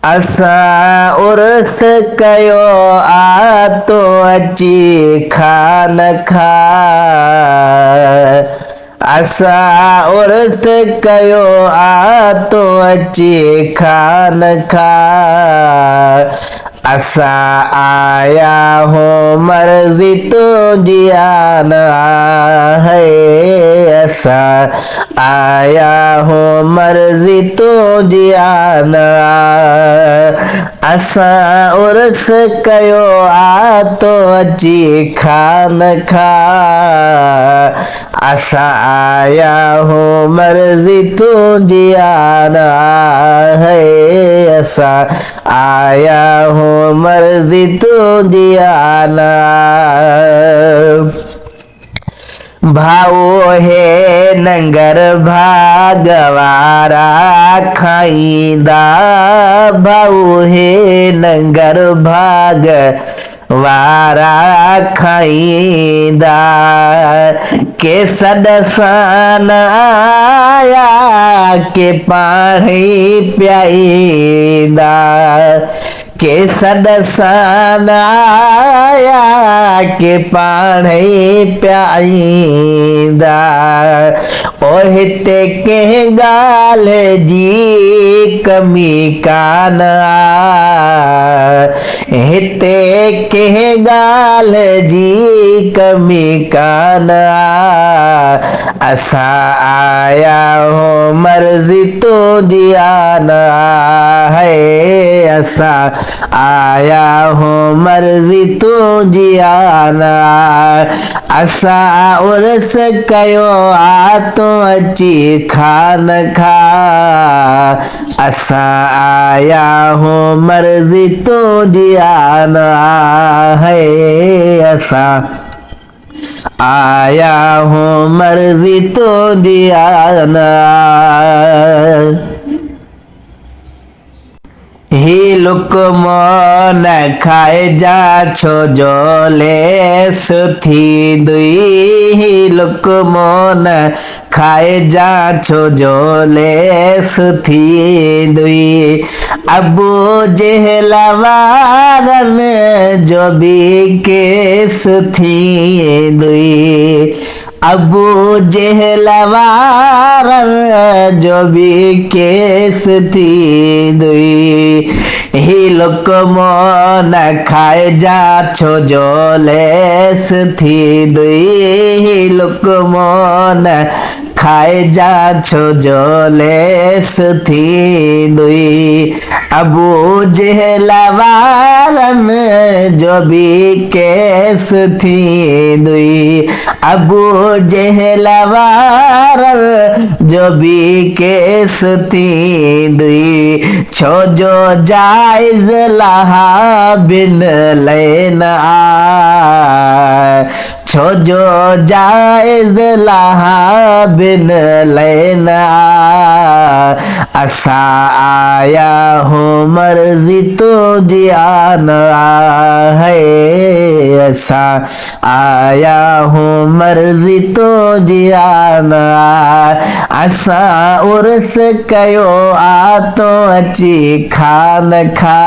असा उर्स कयो आ तो अची खान खा। असा उर्स कयो आ तो अची खान खा। असा आया हो मर्जी तुझी आना है। असा आया हो मर्जी तुझी आना। असा उर्स कयो आ तो अची खान खा। असा आया हो मर्जी तुझी आना है। असा आया हो मर्जी तुझी आना। भाऊ हे नंगर भागवारा खाईंदा। भाऊ हे नंगर भाग वारा खाईंदा। के सदसान आया के पाणी पियाईंदा। के सदसान आया के पाणी पियाईंदा। ओ हिते कंहिं ॻाल्हि जी कमी कान आ। हिते कंहिं ॻाल्हि जी कमी कान आ। असा आया हो मर्जी तुझी आना है। असा आया हो मर्जी तुझी आना। असा उर्स कयो आ तो अची खान खा। असा आया हो मर्जी तुझी आना है। असा आया हो मर्जी तुझी आना। ही लुकमो न खाइजा छो जो लेस थींदी। ही लुकमो न खाइजा छो जो लेस थींदी। अबू जहल वारनि जो बि केस थींदी। अबू जहल वारनि जो बि केस थींदी। ही लुकमो न खाइजा छो जो लेस थींदी। ही लुकमो न खाइजा छो जो लेस थींदी। अबू जहल वारनि जो बि केस थींदी। अबू जहल वारनि जो बि केस थींदी। छो जो जाइज़ लहा बिन लेन आ। छो जो जाइज़ लहा बिन लेन आ। असा आया हो मर्जी तुझी आना है। असा आया हो मर्जी तुझी आना। असा उर्स कयो आ तो अची खान खा।